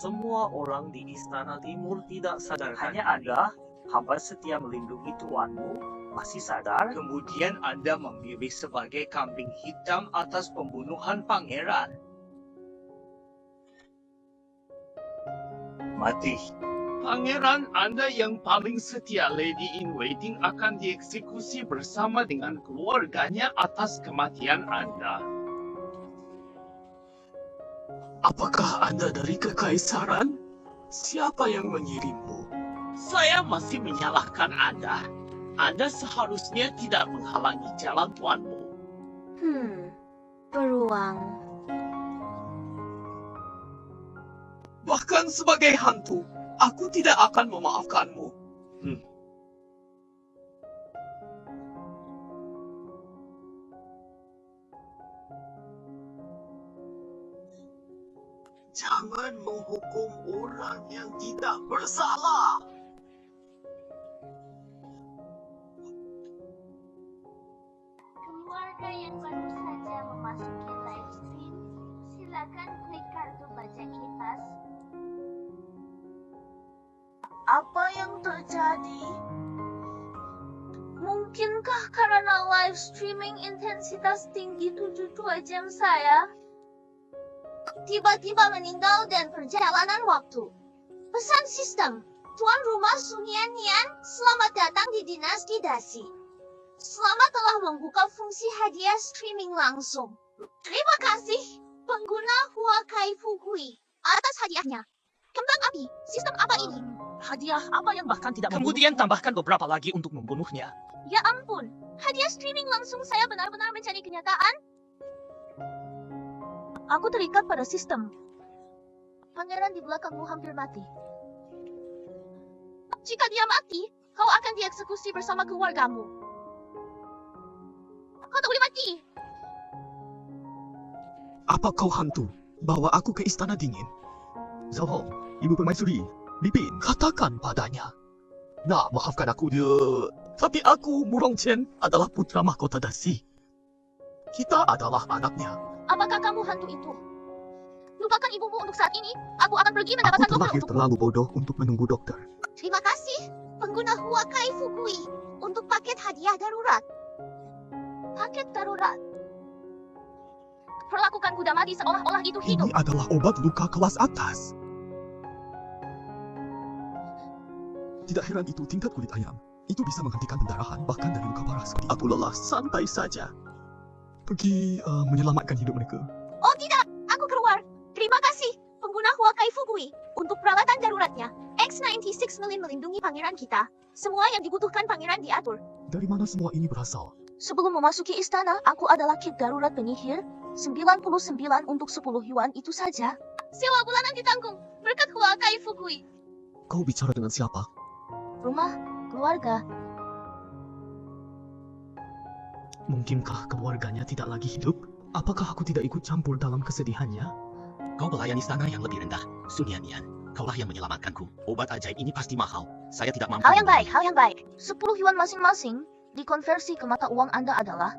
semua orang di Istana Timur tidak sadar. Hanya Anda, hamba setia melindungi tuanmu, masih sadar? Kemudian Anda memilih sebagai kambing hitam atas pembunuhan pangeran. Mati. Pangeran Anda yang paling setia, Lady in Waiting, akan dieksekusi bersama dengan keluarganya atas kematian Anda. Apakah Anda dari Kekaisaran? Siapa yang mengirimmu? Saya masih menyalahkan Anda. Anda seharusnya tidak menghalangi jalan tuanmu. Beruang. Bahkan sebagai hantu, aku tidak akan memaafkanmu. Jangan menghukum orang yang tidak bersalah. Keluarga yang baru saja memasuki live stream, silakan klik kartu baca kita. Apa yang terjadi? Mungkinkah karena live streaming intensitas tinggi 72 jam saya tiba-tiba meninggal dan perjalanan waktu? Pesan sistem, Tuan Rumah Sunian Nian, selamat datang di Dinasti Dasi. Selamat telah membuka fungsi hadiah streaming langsung. Terima kasih, pengguna Huakai Fugui, atas hadiahnya. Kembang api, sistem apa ini? Hadiah apa yang bahkan tidak membunuh? Kemudian tambahkan beberapa lagi untuk membunuhnya. Ya ampun, hadiah streaming langsung, saya benar-benar mencari kenyataan. Aku terikat pada sistem. Pangeran di belakangmu hampir mati. Jika dia mati, kau akan dieksekusi bersama keluargamu. Kau tak boleh mati. Apa kau hantu? Bawa aku ke Istana Dingin. Zhao Hong, Ibu Permaisuri, Lipin, katakan padanya. Nah, maafkan aku dia. Tapi aku, Murong Chen, adalah putra mahkota Dasi. Kita adalah anaknya. Apakah kamu hantu itu? Lupakan ibumu untuk saat ini. Aku akan pergi Aku mendapatkan dokter terlahir untukmu. terlalu bodoh untuk menunggu dokter. Terima kasih, pengguna Huakai Fugui, untuk paket hadiah darurat. Paket darurat. Perlakukan kuda mati seolah-olah itu hidup. Ini adalah obat luka kelas atas. Tidak heran itu tingkat kulit ayam. Itu bisa menghentikan pendarahan bahkan dari luka parah seperti aku lelah. Santai saja. Pergi menyelamatkan hidup mereka. Oh tidak, aku keluar. Terima kasih, pengguna Huakai Fugui, untuk peralatan daruratnya. X96 Melin melindungi pangeran kita. Semua yang dibutuhkan pangeran diatur. Dari mana semua ini berasal? Sebelum memasuki istana, aku adalah kit darurat penyihir. 99 untuk 10 yuan itu saja. Sewa bulanan ditanggung, berkat Huakai Fugui. Kau bicara dengan siapa? Rumah, keluarga. Mungkinkah keluarganya tidak lagi hidup? Apakah aku tidak ikut campur dalam kesedihannya? Kau pelayan istana yang lebih rendah, Sunianian. Kaulah yang menyelamatkanku. Obat ajaib ini pasti mahal. Saya tidak mampu. Hal yang baik. 10 yuan masing-masing, dikonversi ke mata uang Anda adalah...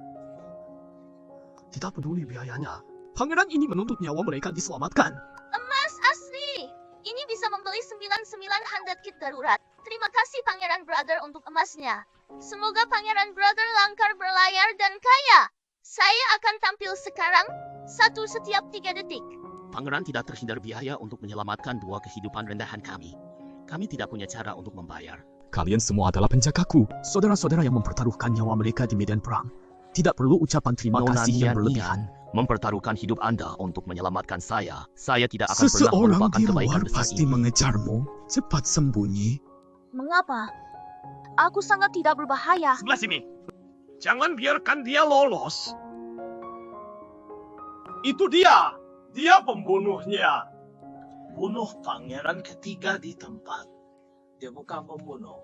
Tidak peduli biayanya. Pangeran ini menuntut nyawa mereka diselamatkan. Emas asli! Ini bisa membeli 99 kit darurat. Terima kasih Pangeran Brother untuk emasnya. Semoga Pangeran Brother langkar berlayar dan kaya. Saya akan tampil sekarang, satu setiap 3 detik. Pangeran tidak terhindar biaya untuk menyelamatkan 2 kehidupan rendahan kami. Kami tidak punya cara untuk membayar. Kalian semua adalah penjagaku. Saudara-saudara yang mempertaruhkan nyawa mereka di medan perang. Tidak perlu ucapan terima Nona kasih yang Nian berlebihan. mempertaruhkan hidup Anda untuk menyelamatkan saya. Saya tidak akan pernah Seseorang melupakan di kebaikan luar besar pasti ini. mengejarmu. Cepat sembunyi. Mengapa? Aku sangat tidak berbahaya. Sebelah sini. Jangan biarkan dia lolos. Itu dia. Dia pembunuhnya. Bunuh pangeran ketiga di tempat. Dia bukan pembunuh.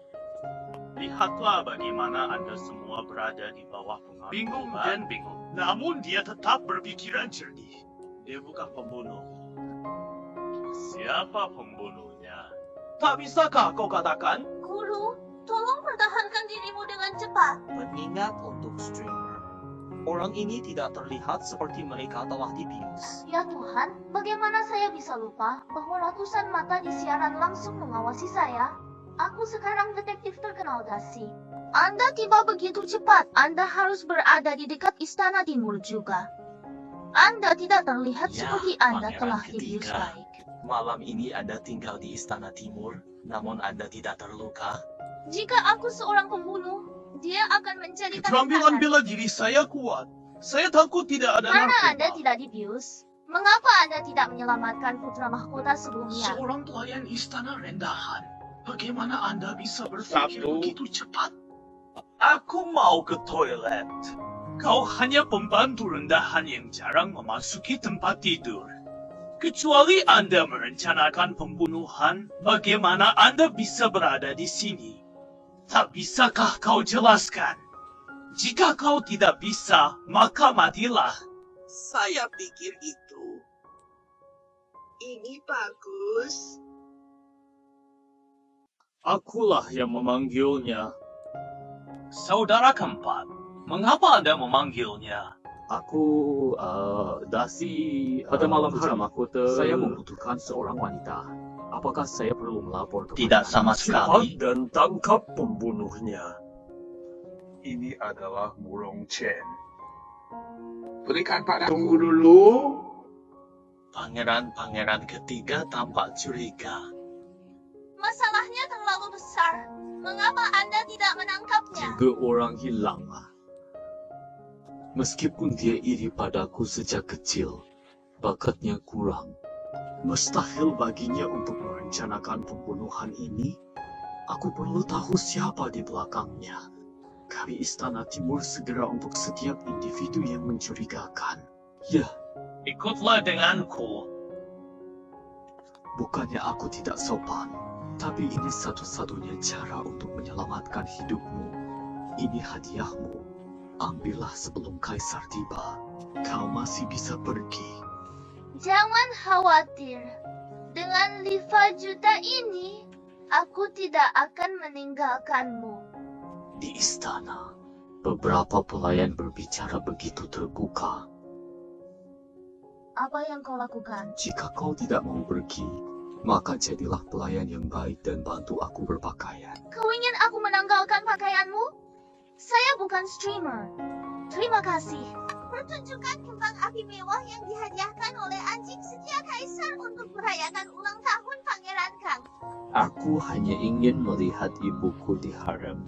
Lihatlah bagaimana Anda semua berada di bawah pengaruh. Bingung dan bingung. Namun dia tetap berpikiran jernih. Dia bukan pembunuh. Siapa pembunuhnya? Tak bisakah kau katakan? Guru, tolong pertahankan dirimu dengan cepat. Pengingat untuk streamer. Orang ini tidak terlihat seperti mereka telah dibius. Ya Tuhan, bagaimana saya bisa lupa bahwa ratusan mata di siaran langsung mengawasi saya? Aku sekarang detektif terkenal, Dasi. Anda tiba begitu cepat. Anda harus berada di dekat Istana Timur juga. Anda tidak terlihat Ya, seperti Anda Pangeran telah dibius ketiga. baik. Malam ini Anda tinggal di Istana Timur, namun Anda tidak terluka. Jika aku seorang pembunuh, dia akan menjadikan Keterampilan makanan. bela diri saya kuat. Saya takut tidak ada Karena narkoba. Anda tidak dibius, mengapa Anda tidak menyelamatkan putra mahkota sebelumnya? Seorang pelayan istana rendahan. Bagaimana Anda bisa berpikir Satu. begitu cepat? Aku mau ke toilet. Kau hanya pembantu rendahan yang jarang memasuki tempat tidur. Kecuali Anda merencanakan pembunuhan, bagaimana Anda bisa berada di sini? Tak bisakah kau jelaskan? Jika kau tidak bisa, maka matilah. Saya pikir itu. Ini bagus. Akulah yang memanggilnya. Saudara keempat, mengapa Anda memanggilnya? Aku, Dasi, pada malam hari mahkota, saya membutuhkan seorang wanita. Apakah saya perlu melapor ke Tidak sama sekali. dan tangkap pembunuhnya. Ini adalah Murong Chen. Berikan pada Tunggu dulu. Pangeran-pangeran ketiga tampak curiga. Masalahnya terlalu besar. Mengapa Anda tidak menangkapnya? Juga orang hilanglah. Meskipun dia iri padaku sejak kecil, bakatnya kurang. Mustahil baginya untuk merencanakan pembunuhan ini. Aku perlu tahu siapa di belakangnya. Kami Istana Timur segera untuk setiap individu yang mencurigakan. Ya, Ikutlah denganku. bukannya aku tidak sopan, tapi ini satu-satunya cara untuk menyelamatkan hidupmu. Ini hadiahmu. Ambillah sebelum Kaisar tiba. Kau masih bisa pergi. Jangan khawatir. Dengan 5 juta ini, aku tidak akan meninggalkanmu. Di istana, beberapa pelayan berbicara begitu terbuka. Apa yang kau lakukan? Jika kau tidak mau pergi, maka jadilah pelayan yang baik dan bantu aku berpakaian. Kau ingin aku menanggalkan pakaianmu? Saya bukan streamer. Terima kasih. Pertunjukan kembang api mewah yang dihadiahkan oleh anjing setia Kaisar untuk merayakan ulang tahun Pangeran Kang. Aku hanya ingin melihat ibuku di harem.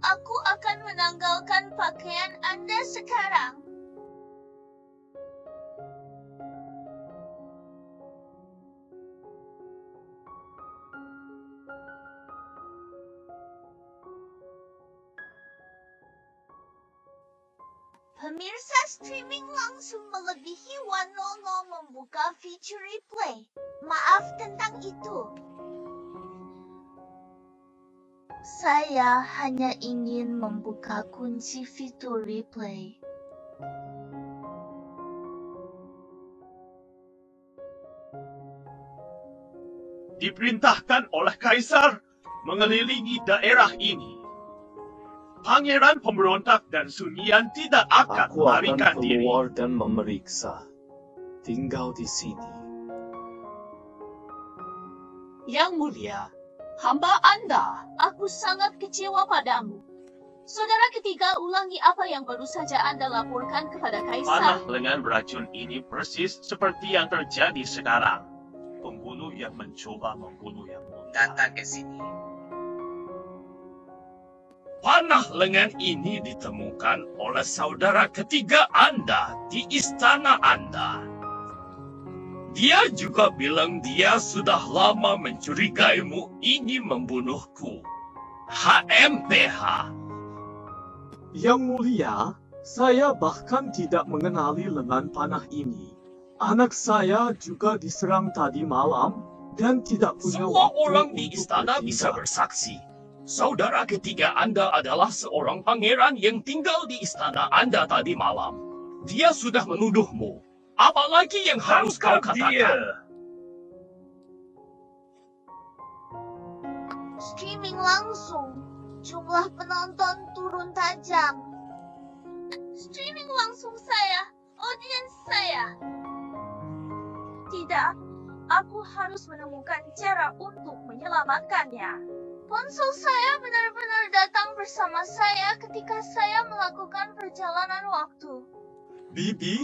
Aku akan menanggalkan pakaian Anda sekarang. Pemirsa streaming langsung melebihi 100 membuka fitur replay. Maaf tentang itu. Saya hanya ingin membuka kunci fitur replay. Diperintahkan oleh Kaisar mengelilingi daerah ini. Pangeran pemberontak dan sunyian tidak akan Aku akan melarikan diri. keluar dan memeriksa. Tinggal di sini. Yang mulia, hamba Anda. Aku sangat kecewa padamu. Saudara ketiga, ulangi apa yang baru saja Anda laporkan kepada Panah Kaisar. lengan beracun ini persis seperti yang terjadi sekarang. Pembunuh yang mencoba membunuh yang mulia. datang ke sini. Panah lengan ini ditemukan oleh saudara ketiga Anda di istana Anda. Dia juga bilang dia sudah lama mencurigaimu ini membunuhku. HMPH. Yang mulia, saya bahkan tidak mengenali lengan panah ini. Anak saya juga diserang tadi malam dan tidak punya Semua waktu orang di untuk istana bisa bertindak. bersaksi. Saudara ketiga Anda adalah seorang pangeran yang tinggal di istana Anda tadi malam. Dia sudah menuduhmu. Apalagi yang harus kau katakan? Streaming langsung. Jumlah penonton turun tajam. Streaming langsung saya, audiens saya. Tidak, aku harus menemukan cara untuk menyelamatkannya. Ponsel saya benar-benar datang bersama saya ketika saya melakukan perjalanan waktu. Bibi,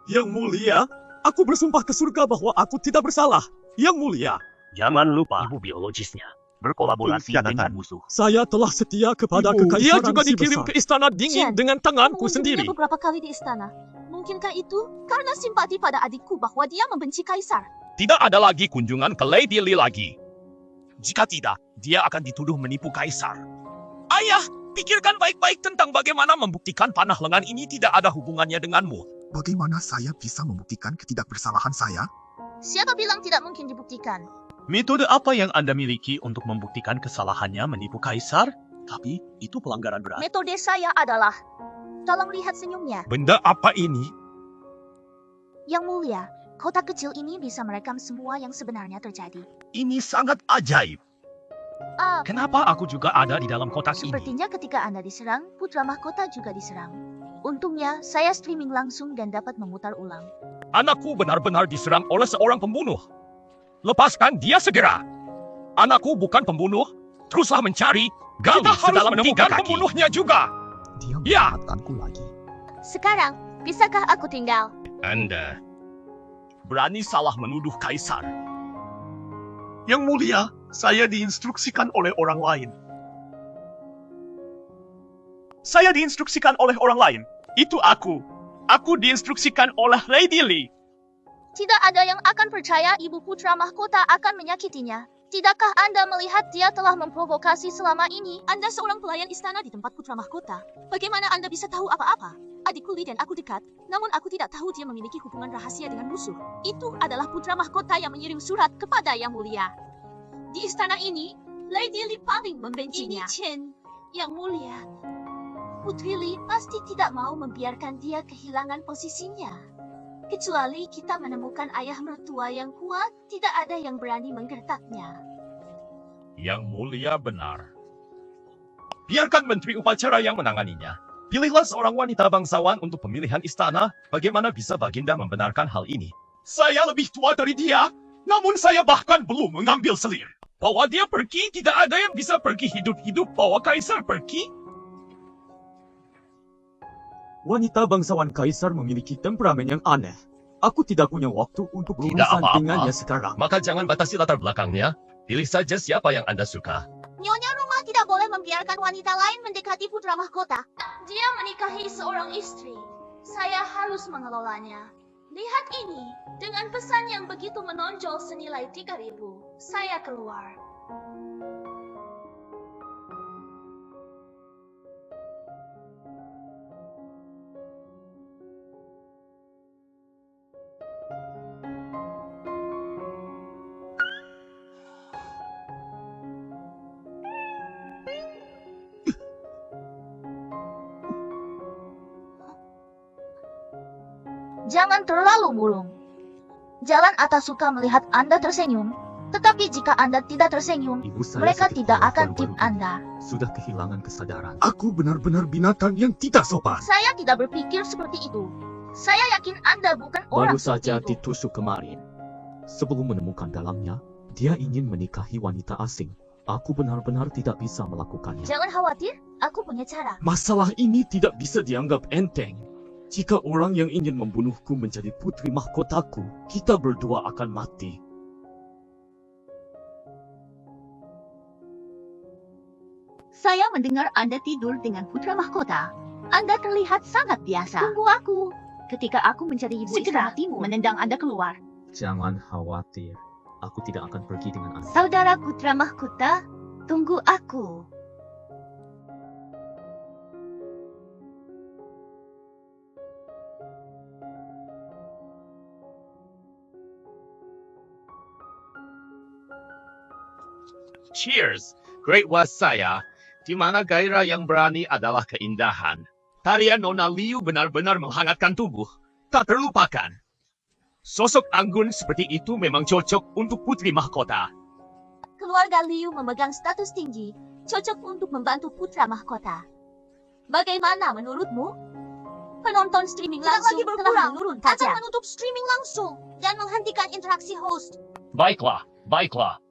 Yang Mulia, aku bersumpah ke surga bahwa aku tidak bersalah. Yang Mulia, Jangan lupa ibu biologisnya berkolaborasi dengan musuh. saya telah setia kepada Ibu, kekaisaran dia juga si dikirim besar. ke istana dingin Chen, dengan tanganku Mengunjunginya sendiri. beberapa kali di istana. Mungkinkah itu karena simpati pada adikku bahwa dia membenci kaisar? Tidak ada lagi kunjungan ke Lady Li lagi. Jika tidak, dia akan dituduh menipu kaisar. Ayah, pikirkan baik-baik tentang bagaimana membuktikan panah lengan ini tidak ada hubungannya denganmu. Bagaimana saya bisa membuktikan ketidakbersalahan saya? Siapa bilang tidak mungkin dibuktikan? Metode apa yang Anda miliki untuk membuktikan kesalahannya menipu kaisar? Tapi itu pelanggaran berat. Metode saya adalah, tolong lihat senyumnya. Benda apa ini? Yang Mulia, kota kecil ini bisa merekam semua yang sebenarnya terjadi. Ini sangat ajaib. Ah, Kenapa aku juga ada di dalam kotak ini? sepertinya ketika Anda diserang, putra mahkota juga diserang. Untungnya, saya streaming langsung dan dapat memutar ulang. Anakku benar-benar diserang oleh seorang pembunuh. Lepaskan dia segera. Anakku bukan pembunuh. Teruslah mencari, gali sedalam 3 kaki. Pembunuhnya juga. Dia Ya. menyelamatkanku lagi. Sekarang, bisakah aku tinggal? Anda berani salah menuduh kaisar. Yang Mulia, saya diinstruksikan oleh orang lain. Saya diinstruksikan oleh orang lain. Itu aku. Aku diinstruksikan oleh Lady Li. Tidak ada yang akan percaya ibu putra mahkota akan menyakitinya. Tidakkah Anda melihat dia telah memprovokasi selama ini? Anda seorang pelayan istana di tempat putra mahkota. Bagaimana Anda bisa tahu apa-apa? Adikku Li dan aku dekat, namun aku tidak tahu dia memiliki hubungan rahasia dengan musuh. Itu adalah putra mahkota yang mengirim surat kepada Yang Mulia. Di istana ini, Lady Li paling membencinya. Ini Chen, Yang Mulia. Putri Li pasti tidak mau membiarkan dia kehilangan posisinya. Kecuali kita menemukan ayah mertua yang kuat, tidak ada yang berani menggertaknya. Yang Mulia benar. Biarkan menteri upacara yang menanganinya. Pilihlah seorang wanita bangsawan untuk pemilihan istana. Bagaimana bisa Baginda membenarkan hal ini? Saya lebih tua dari dia, namun saya bahkan belum mengambil selir. Bawa dia pergi, tidak ada yang bisa pergi hidup-hidup. Bawa kaisar pergi. Wanita bangsawan kaisar memiliki temperamen yang aneh. Aku tidak punya waktu untuk Tidak berurusan apa-apa. dengannya sekarang. Maka jangan batasi latar belakangnya. Pilih saja siapa yang Anda suka. Nyonya rumah tidak boleh membiarkan wanita lain mendekati putra mahkota. Dia menikahi seorang istri. Saya harus mengelolanya. Lihat ini, dengan pesan yang begitu menonjol senilai 3.000, saya keluar. Jangan terlalu murung. Jalan atas suka melihat Anda tersenyum, tetapi jika Anda tidak tersenyum, Ibu saya mereka seperti tidak orang akan tip baru-baru Anda. Sudah kehilangan kesadaran. Aku benar-benar binatang yang tidak sopan. Saya tidak berpikir seperti itu. Saya yakin Anda bukan orang Baru saja seperti itu. ditusuk kemarin. Sebelum menemukan dalangnya, dia ingin menikahi wanita asing. Aku benar-benar tidak bisa melakukannya. Jangan khawatir, aku punya cara. Masalah ini tidak bisa dianggap enteng. Jika orang yang ingin membunuhku menjadi putri mahkotaku, kita berdua akan mati. Saya mendengar Anda tidur dengan putra mahkota. Anda terlihat sangat biasa. Tunggu aku. Ketika aku mencari ibu istana timur, menendang Anda keluar. Jangan khawatir. Aku tidak akan pergi dengan Anda. Saudara putra mahkota, tunggu aku. Cheers! Great was saya, di mana gairah yang berani adalah keindahan. Tarian Nona Liu benar-benar menghangatkan tubuh. Tak terlupakan. Sosok anggun seperti itu memang cocok untuk putri mahkota. Keluarga Liu memegang status tinggi, cocok untuk membantu putra mahkota. Bagaimana menurutmu? Penonton streaming Tidak langsung lagi telah berkurang. menurun Akan tajam. menutup streaming langsung dan menghentikan interaksi host. Baiklah.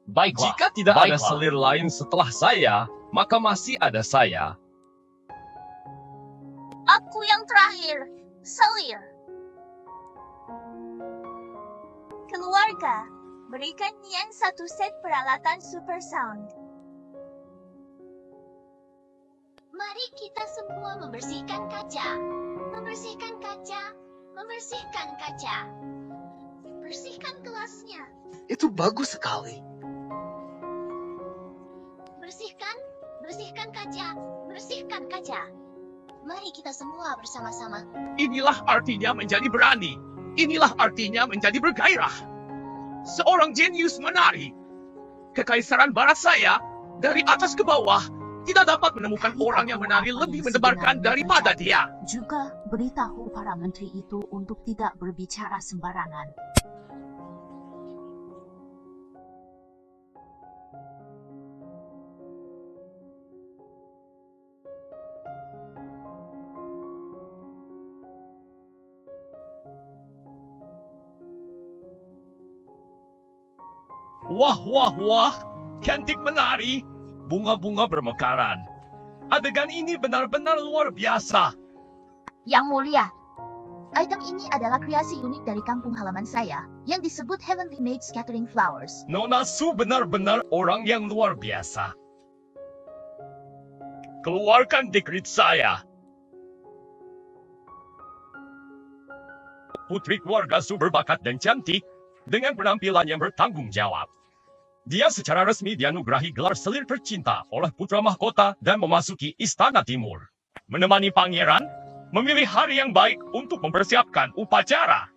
Jika tidak ada selir lain setelah saya, maka masih ada saya. Aku yang terakhir, selir. Keluarga, berikan Nian satu set peralatan super sound. Mari kita semua membersihkan kaca. Membersihkan kaca. Membersihkan kaca. Bersihkan kelasnya. Itu bagus sekali. Bersihkan kaca. Bersihkan kaca. Mari kita semua bersama-sama. Inilah artinya menjadi berani. Inilah artinya menjadi bergairah. Seorang jenius menari. Kekaisaran barat saya, dari atas ke bawah, tidak dapat menemukan orang yang menari lebih mendebarkan daripada dia. Juga beritahu para menteri itu untuk tidak berbicara sembarangan. Wah, cantik menari. Bunga-bunga bermekaran. Adegan ini benar-benar luar biasa. Yang mulia, item ini adalah kreasi unik dari kampung halaman saya yang disebut Heavenly Made Scattering Flowers. Nona Su benar-benar orang yang luar biasa. Keluarkan dekrit saya. Putri keluarga Su berbakat dan cantik dengan penampilan yang bertanggung jawab. Dia secara resmi dianugerahi gelar selir tercinta oleh putra mahkota dan memasuki Istana Timur. Menemani pangeran, memilih hari yang baik untuk mempersiapkan upacara.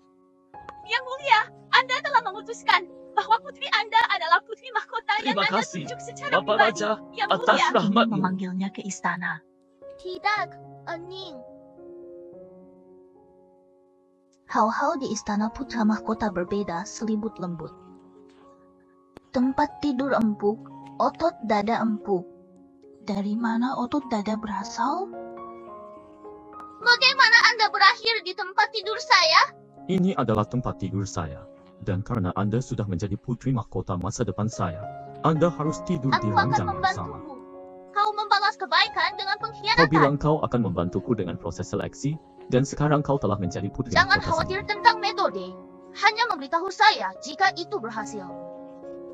Yang mulia, Anda telah memutuskan bahwa putri Anda adalah putri mahkota yang Terima Anda kasih, tunjuk secara Bapak pribadi. Raja, Yang atas mulia, rahmatmu. memanggilnya ke istana. Tidak, Ening. Hal-hal di istana putra mahkota berbeda selibut lembut. Tempat tidur empuk, otot dada empuk. Dari mana otot dada berasal? Bagaimana Anda berakhir di tempat tidur saya? Ini adalah tempat tidur saya. Dan karena Anda sudah menjadi putri mahkota masa depan saya, Anda harus tidur di Aku akan ranjang bersama. membantumu. Kau membalas kebaikan dengan Kau pengkhianatan. bilang kau akan membantuku dengan proses seleksi, dan sekarang kau telah menjadi putri Jangan mahkota khawatir saya. tentang metode. Hanya memberitahu saya jika itu berhasil.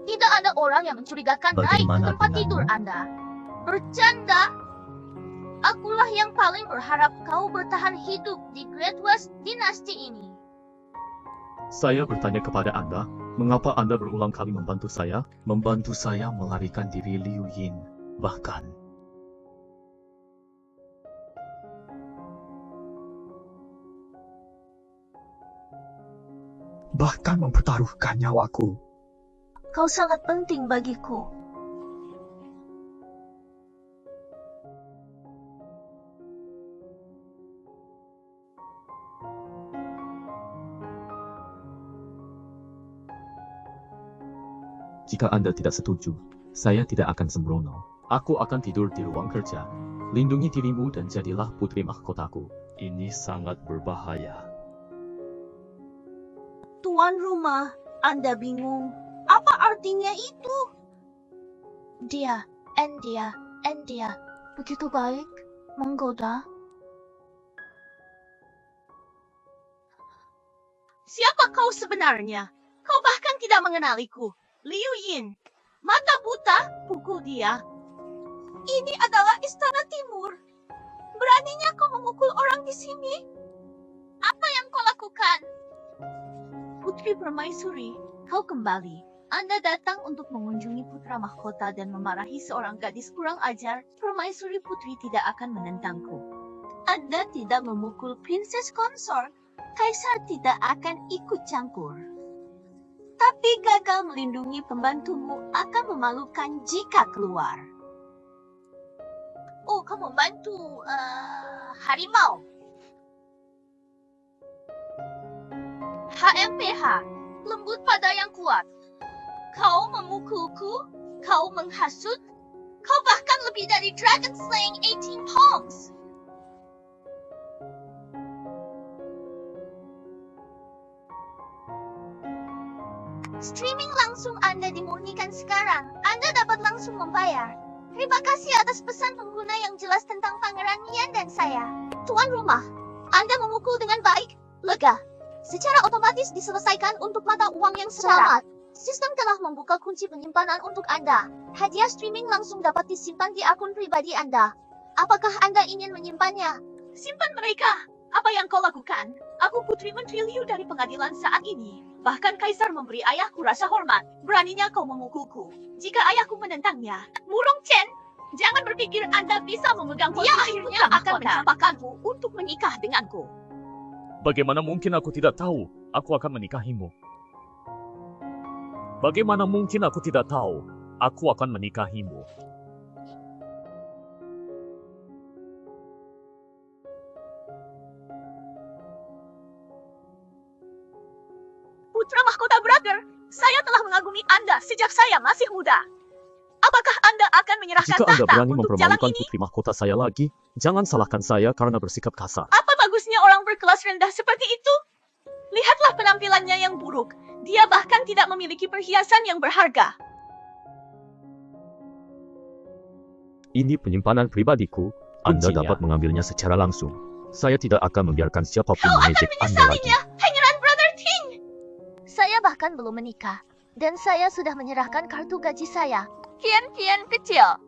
Tidak ada orang yang mencurigakan naik ke Bagaimana tempat denganmu? tidur Anda. Bercanda. Akulah yang paling berharap kau bertahan hidup di Great West dinasti ini. Saya bertanya kepada Anda, mengapa Anda berulang kali membantu saya? Membantu saya melarikan diri Liu Yin. Bahkan, mempertaruhkan nyawaku. Kau sangat penting bagiku. jika Anda tidak setuju, saya tidak akan sembrono. Aku akan tidur di ruang kerja. Lindungi dirimu dan jadilah putri mahkotaku. Ini sangat berbahaya. Tuan rumah, Anda bingung. Apa artinya itu? Dia, begitu baik, menggoda. Siapa kau sebenarnya? Kau bahkan tidak mengenaliku. Liu Yin. Mata buta, pukul dia. Ini adalah Istana Timur. Beraninya kau memukul orang di sini? Apa yang kau lakukan? Putri Permaisuri, kau kembali. Anda datang untuk mengunjungi putra mahkota dan memarahi seorang gadis kurang ajar. Permaisuri Putri tidak akan menentangku. Anda tidak memukul princess consort. Kaisar tidak akan ikut campur. Tapi gagal melindungi pembantumu akan memalukan jika keluar. Oh, kamu membantu harimau. HMPH, lembut pada yang kuat. Kau memukulku, kau menghasut, kau bahkan lebih dari Dragon Slaying 18 Palms. Streaming langsung Anda dimurnikan sekarang. Anda dapat langsung membayar. Terima kasih atas pesan pengguna yang jelas tentang Pangeran Ian dan saya. Tuan rumah, Anda memukul dengan baik, lega. Secara otomatis diselesaikan untuk mata uang yang selamat. Sistem telah membuka kunci penyimpanan untuk Anda. Hadiah streaming langsung dapat disimpan di akun pribadi Anda. Apakah Anda ingin menyimpannya? Simpan mereka. Apa yang kau lakukan? Aku Putri Menteri Liu dari pengadilan saat ini. Bahkan Kaisar memberi ayahku rasa hormat. Beraninya kau memukulku. Jika ayahku menentangnya, Murong Chen, jangan berpikir Anda bisa memegang dia akhirnya akan mencampakkanmu untuk menikah denganku. Bagaimana mungkin aku tidak tahu aku akan menikahimu? Bagaimana mungkin aku tidak tahu aku akan menikahimu? Putra Mahkota Brother, saya telah mengagumi Anda sejak saya masih muda. Apakah Anda akan menyerahkan Jika Anda tahta berani untuk jalan mempermalukan ini? putri mahkota saya lagi, jangan salahkan saya karena bersikap kasar. Apa bagusnya orang berkelas rendah seperti itu? Lihatlah penampilannya yang buruk. Dia bahkan tidak memiliki perhiasan yang berharga. Ini penyimpanan pribadiku. Anda dapat mengambilnya secara langsung. Saya tidak akan membiarkan siapapun Kau akan mengejek Anda lagi. menyesalinya, Pangeran Brother Ting! Saya bahkan belum menikah. Dan saya sudah menyerahkan kartu gaji saya. Kian-kian kecil.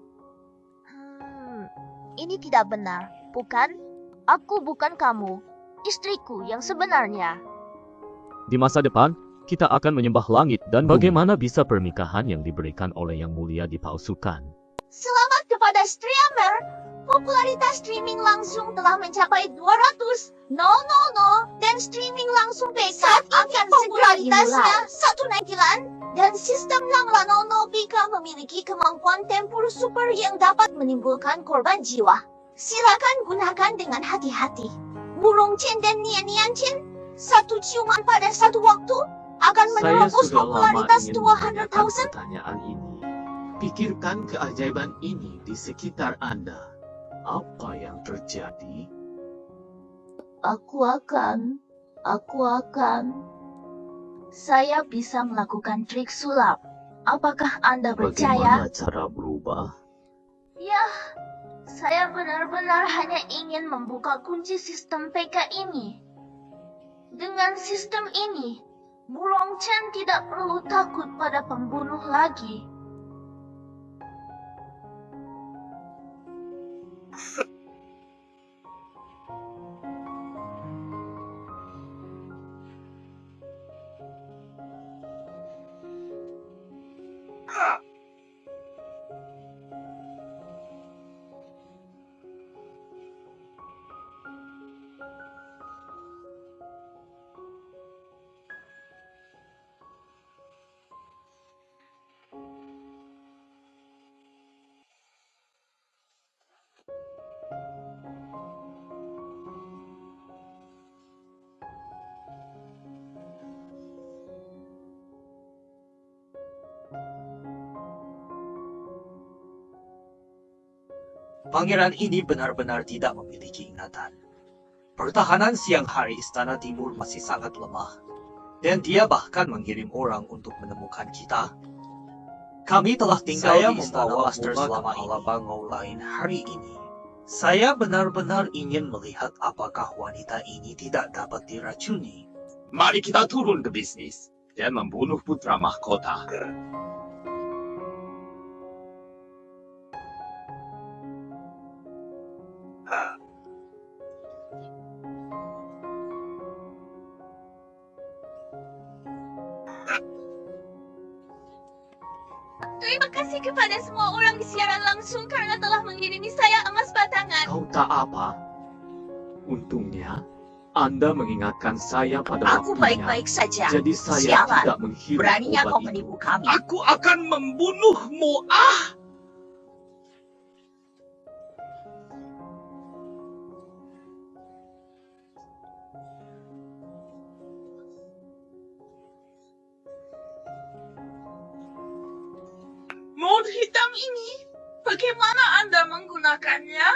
Ini tidak benar, bukan? Aku bukan kamu. Istriku yang sebenarnya. Di masa depan, kita akan menyembah langit dan bagaimana bisa pernikahan yang diberikan oleh Yang Mulia dipalsukan? Selamat kepada streamer. Popularitas streaming langsung telah mencapai 200.000 dan streaming langsung backup akan popularitasnya 1 dan sistem 6 Bika memiliki kemampuan tempur super yang dapat menimbulkan korban jiwa. Silakan gunakan dengan hati-hati. Burung Chen dan Nian Chen, satu ciuman pada satu waktu akan menerobos popularitas 200.000. Pertanyaan ini. Pikirkan keajaiban ini di sekitar Anda. Apa yang terjadi? Aku akan. Saya bisa melakukan trik sulap. Apakah Anda percaya? Bagaimana cara berubah? Ya, saya benar-benar hanya ingin membuka kunci sistem PK ini. Dengan sistem ini, Murong Chen tidak perlu takut pada pembunuh lagi. Pangeran ini benar-benar tidak memiliki ingatan. Pertahanan siang hari Istana Timur masih sangat lemah, dan dia bahkan mengirim orang untuk menemukan kita. Kami telah tinggal di Istana Master selama ini. Lain hari ini, saya benar-benar ingin melihat apakah wanita ini tidak dapat diracuni. Mari kita turun ke bisnis dan membunuh putra mahkota. Terima kasih kepada semua orang di siaran langsung karena telah mengirimi saya emas batangan. Kau tak apa. Untungnya, Anda mengingatkan saya pada Aku waktunya. baik-baik saja. Jadi saya Sialan. tidak menghirup Beraninya obat kau itu. menipu kami. Aku akan membunuhmu, Mood hitam ini, bagaimana Anda menggunakannya?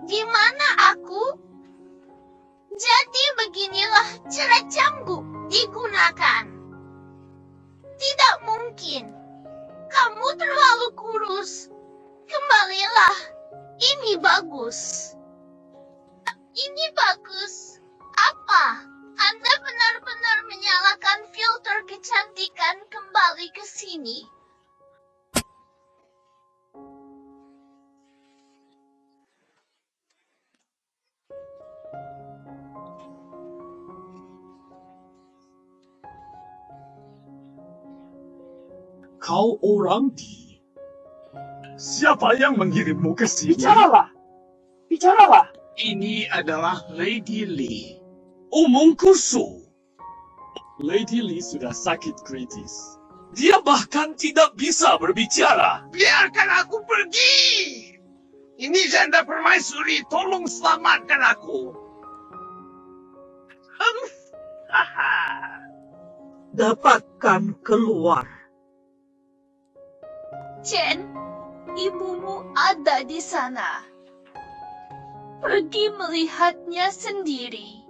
Di Bagaimana aku? Jadi beginilah cara cambuk digunakan. Tidak mungkin. Kamu terlalu kurus. Kembalilah. Ini bagus. Ini bagus. Apa? Anda benar-benar menyalakan filter kecantikan kembali ke sini. Kau orang di... Siapa yang mengirimmu ke sini? Bicaralah! Bicaralah! Ini adalah Lady Lee. Omong kosong. Lady Lee sudah sakit kritis. Dia bahkan tidak bisa berbicara. Biarkan aku pergi! Ini janda permaisuri, tolong selamatkan aku. Dapatkan keluar. Chen, ibumu ada di sana. Pergi melihatnya sendiri.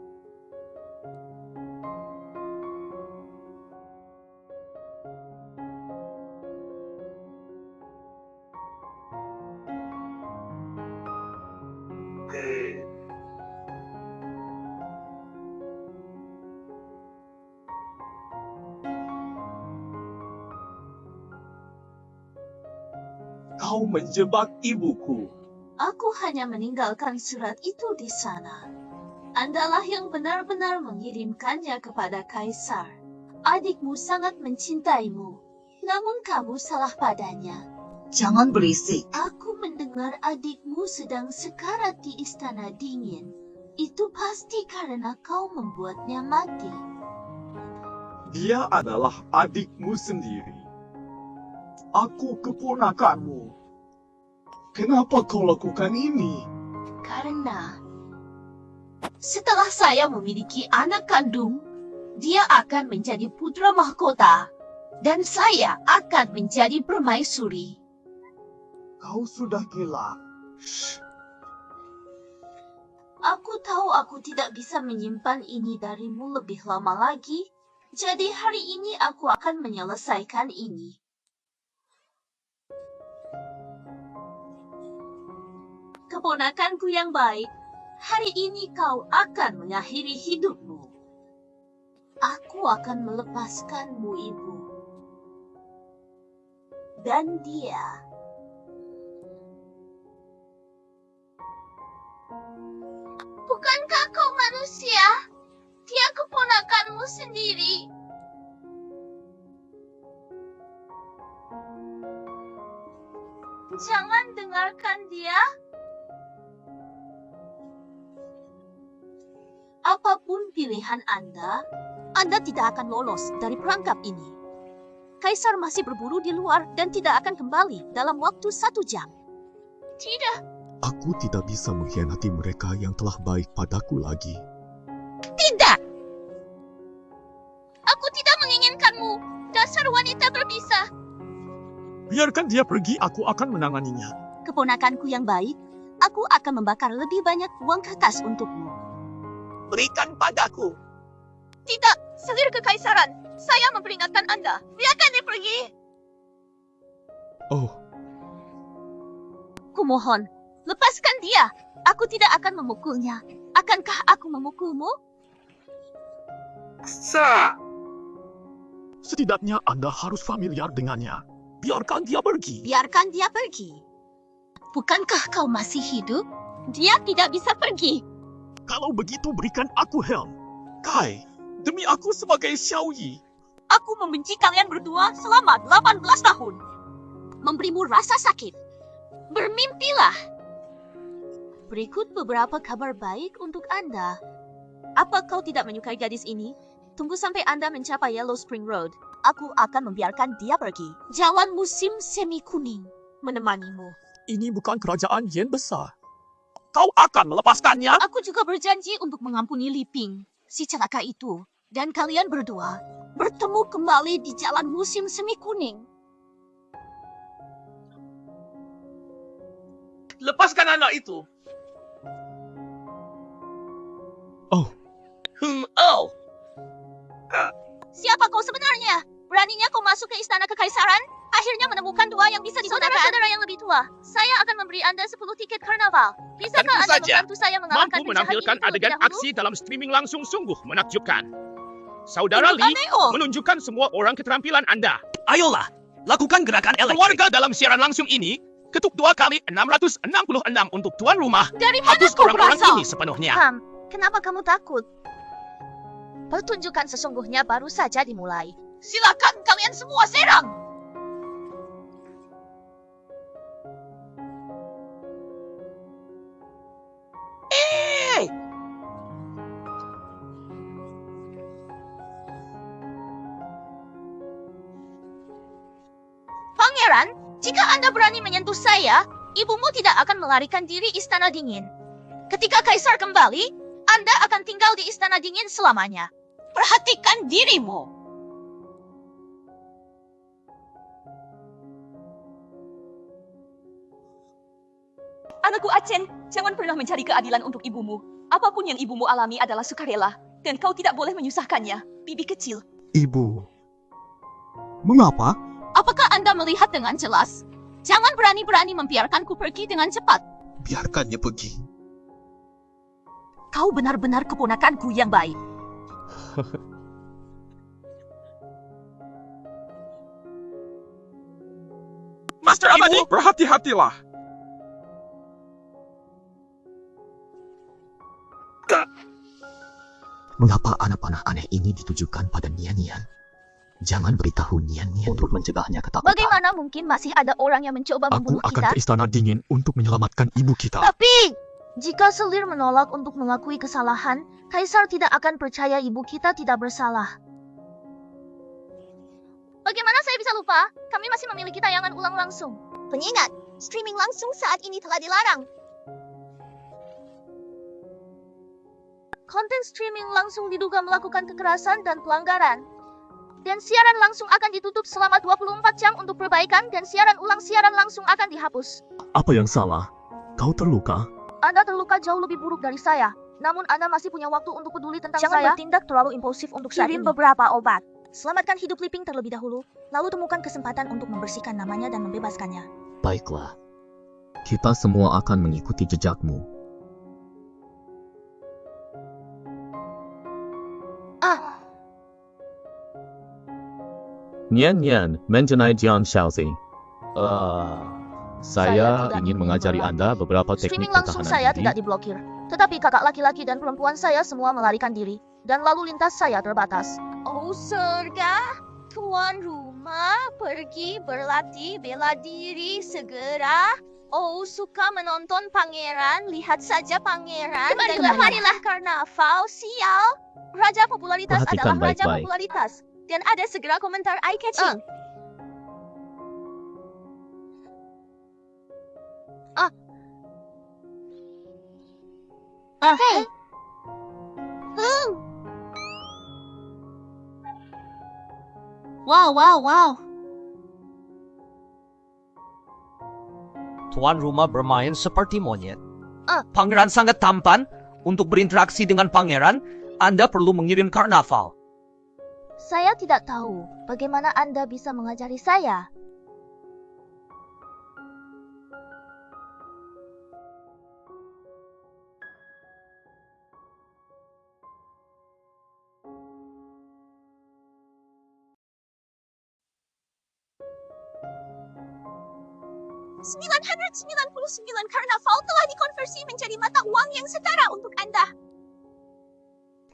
Kau menjebak ibuku. Aku hanya meninggalkan surat itu di sana. Andalah yang benar-benar mengirimkannya kepada Kaisar. Adikmu sangat mencintaimu, namun kamu salah padanya. Jangan berisik. Aku mendengar adikmu sedang sekarat di Istana Dingin. Itu pasti karena kau membuatnya mati. Dia adalah adikmu sendiri. Aku keponakanmu. Kenapa kau lakukan ini? Karena setelah saya memiliki anak kandung, dia akan menjadi putra mahkota dan saya akan menjadi permaisuri. Kau sudah gila. Aku tahu aku tidak bisa menyimpan ini darimu lebih lama lagi, jadi hari ini aku akan menyelesaikan ini. Keponakanku yang baik, hari ini kau akan mengakhiri hidupmu. Aku akan melepaskanmu, Ibu. Dan dia. Bukankah kau manusia? Dia keponakanmu sendiri. Jangan dengarkan dia. Apapun pilihan Anda tidak akan lolos dari perangkap ini. Kaisar masih berburu di luar dan tidak akan kembali dalam waktu 1 jam. Tidak. Aku tidak bisa mengkhianati mereka yang telah baik padaku lagi. Tidak. Aku tidak menginginkanmu. Dasar wanita berbisa. Biarkan dia pergi, aku akan menanganinya. Keponakanku yang baik, aku akan membakar lebih banyak uang kertas untukmu. Berikan padaku. Tidak, selir kekaisaran. Saya memperingatkan Anda. Biarkan dia pergi. Oh, Kumohon, lepaskan dia. Aku tidak akan memukulnya. Akankah aku memukulmu? setidaknya Anda harus familiar dengannya. Biarkan dia pergi. Biarkan dia pergi. Bukankah kau masih hidup? Dia tidak bisa pergi. Kalau begitu berikan aku helm. Kai, demi aku sebagai Xiao Yi. Aku membenci kalian berdua selama 18 tahun. Memberimu rasa sakit. Bermimpilah. Berikut beberapa kabar baik untuk Anda. Apa kau tidak menyukai gadis ini? Tunggu sampai Anda mencapai Yellow Spring Road. Aku akan membiarkan dia pergi. Jalan musim semi kuning menemanimu. Ini bukan kerajaan Yen besar. Kau akan melepaskannya? Aku juga berjanji untuk mengampuni Li Ping, si celaka itu. Dan kalian berdua bertemu kembali di jalan musim semi kuning. Lepaskan anak itu. Siapa kau sebenarnya? Beraninya kau masuk ke istana kekaisaran? Akhirnya menemukan dua yang bisa digunakan. Saudara-saudara yang lebih tua, saya akan memberi Anda 10 tiket karnaval. Bisakah Tentu Anda saja. membantu saya mengalahkan Mampu penjahat menampilkan ini terlebih adegan dahulu? aksi dalam streaming langsung sungguh menakjubkan. Saudara Tunjukkan, Lee Neo. menunjukkan semua orang keterampilan Anda. Ayolah, lakukan gerakan elektrik. Keluarga dalam siaran langsung ini, ketuk 2 kali 666 untuk tuan rumah. Dari mana Hapus kau orang-orang berasal? ini sepenuhnya. Kenapa kamu takut? Pertunjukan sesungguhnya baru saja dimulai. Silakan kalian semua serang! Pangeran, jika Anda berani menyentuh saya, ibumu tidak akan melarikan diri Istana Dingin. Ketika Kaisar kembali, Anda akan tinggal di Istana Dingin selamanya. Perhatikan dirimu. Anakku Acen, jangan pernah mencari keadilan untuk ibumu. Apapun yang ibumu alami adalah sukarela, dan kau tidak boleh menyusahkannya, bibi kecil. Ibu. Mengapa? Apakah Anda melihat dengan jelas? Jangan berani-berani membiarkanku pergi dengan cepat. Biarkannya pergi. Kau benar-benar keponakanku yang baik. Master Abadi, berhati-hatilah. Mengapa anak panah aneh ini ditujukan pada Nian-Nian? Jangan beritahu Nian-Nian untuk mencegahnya ketakutan. Bagaimana mungkin masih ada orang yang mencoba Aku membunuh akan kita? ke Istana Dingin untuk menyelamatkan ibu kita. Tapi, jika Selir menolak untuk mengakui kesalahan, Kaisar tidak akan percaya ibu kita tidak bersalah. Bagaimana saya bisa lupa? Kami masih memiliki tayangan ulang langsung. Pengingat, streaming langsung saat ini telah dilarang. Konten streaming langsung diduga melakukan kekerasan dan pelanggaran. Dan siaran langsung akan ditutup selama 24 jam untuk perbaikan dan siaran ulang siaran langsung akan dihapus. Apa yang salah? Kau terluka? Anda terluka jauh lebih buruk dari saya. Namun Anda masih punya waktu untuk peduli tentang Jangan saya. Bertindak terlalu impulsif untuk saat Kirim ini. Beberapa obat. Selamatkan hidup Liping terlebih dahulu, lalu temukan kesempatan untuk membersihkan namanya dan membebaskannya. Baiklah. Kita semua akan mengikuti jejakmu. Nian-Nian mengenai Jian Xiaozi. Saya tidak ingin ingin mengajari melarikan Anda beberapa teknik Streaming langsung pertahanan saya diri. tidak diblokir. Tetapi kakak laki-laki dan perempuan saya semua melarikan diri. Dan lalu lintas saya terbatas. Oh surga, tuan rumah pergi berlatih bela diri segera. Oh suka menonton pangeran, lihat saja pangeran. Marilah karnaval, sial. Raja popularitas Perhatikan adalah raja baik-baik. popularitas. Dan ada segera komentar eye-catching. Hey. Wow. Tuan rumah bermain seperti monyet. Pangeran sangat tampan. Untuk berinteraksi dengan pangeran, Anda perlu mengirim karnaval. Saya tidak tahu bagaimana Anda bisa mengajari saya. $999 karnaval telah dikonversi menjadi mata uang yang setara untuk Anda.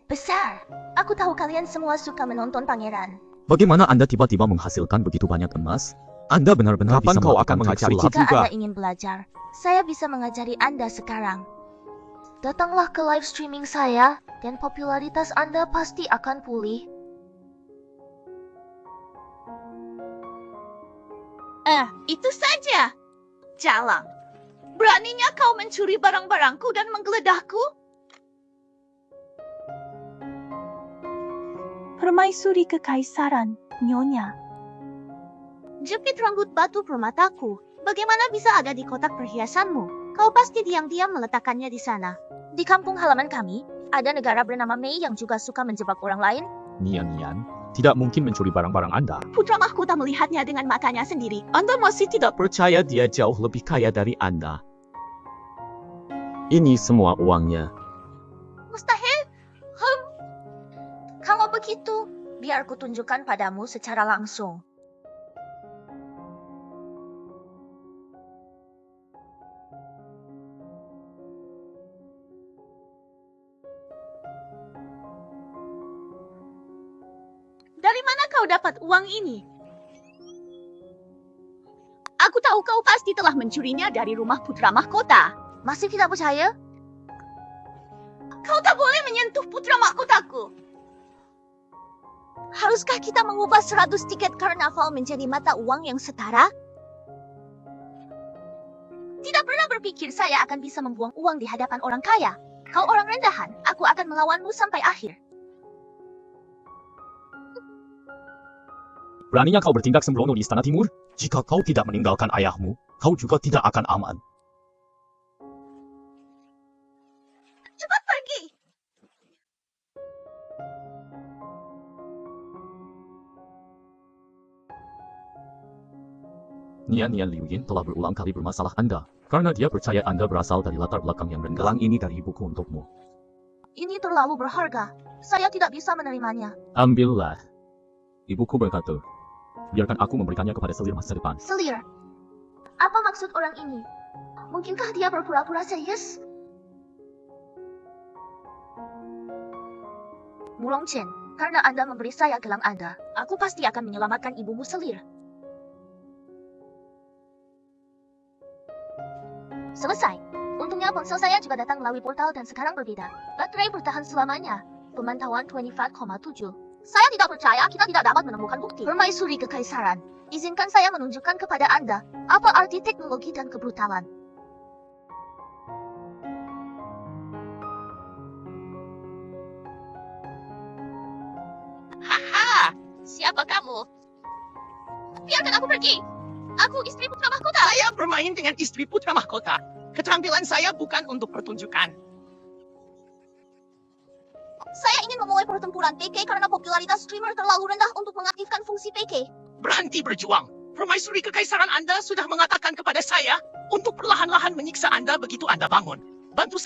Besar. Aku tahu kalian semua suka menonton pangeran. Bagaimana Anda tiba-tiba menghasilkan begitu banyak emas? Anda benar-benar Kapan bisa kau melakukan akan trik mengajari sulap? Jika Anda ingin belajar, saya bisa mengajari Anda sekarang. Datanglah ke live streaming saya, dan popularitas Anda pasti akan pulih. Itu saja. Jalang. Beraninya kau mencuri barang-barangku dan menggeledahku? Permaisuri kekaisaran, Nyonya. Jepit rambut batu permataku. Bagaimana bisa ada di kotak perhiasanmu? Kau pasti diam-diam meletakkannya di sana. Di kampung halaman kami, Ada negara bernama Mei yang juga suka menjebak orang lain. Nian tidak mungkin mencuri barang-barang Anda. Putra mahkota melihatnya dengan matanya sendiri. Anda masih tidak percaya dia jauh lebih kaya dari Anda. Ini semua uangnya. Mustahil. Kalau begitu, biar ku tunjukkan padamu secara langsung. Dari mana kau dapat uang ini? Aku tahu kau pasti telah mencurinya dari rumah putra mahkota. Masih tidak percaya? Kau tak boleh menyentuh putra mahkotaku. Haruskah kita mengubah 100 tiket karnaval menjadi mata uang yang setara? Tidak pernah berpikir saya akan bisa membuang uang di hadapan orang kaya. Kau orang rendahan, aku akan melawanmu sampai akhir. Beraninya kau bertindak sembrono di Istana Timur? Jika kau tidak meninggalkan ayahmu, kau juga tidak akan aman. Cepat pergi! Nian Liu Yin telah berulang kali bermasalah Anda, karena dia percaya Anda berasal dari latar belakang yang rendah. Gelang ini dari ibuku untukmu. Ini terlalu berharga. Saya tidak bisa menerimanya. Ambillah. Ibuku berkata, biarkan aku memberikannya kepada selir masa depan. Selir. Apa maksud orang ini? Mungkinkah dia berpura-pura serius? Murong Chen, karena Anda memberi saya gelang Anda, aku pasti akan menyelamatkan ibumu Selir. Selesai. Untungnya ponsel saya juga datang melalui portal dan sekarang berbeda. Baterai bertahan selamanya. Pemantauan 25,7. Saya tidak percaya kita tidak dapat menemukan bukti. Permaisuri Kekaisaran, izinkan saya menunjukkan kepada Anda apa arti teknologi dan kebrutalan. Haha, siapa kamu? Biarkan aku pergi. Aku istri putra mahkota. Saya bermain dengan istri putra mahkota. Keterampilan saya bukan untuk pertunjukan. Saya ingin memulai pertempuran PK karena popularitas streamer terlalu rendah untuk mengaktifkan fungsi PK. Berhenti berjuang. Permaisuri Kekaisaran Anda sudah mengatakan kepada saya untuk perlahan-lahan menyiksa Anda begitu Anda bangun. Bantu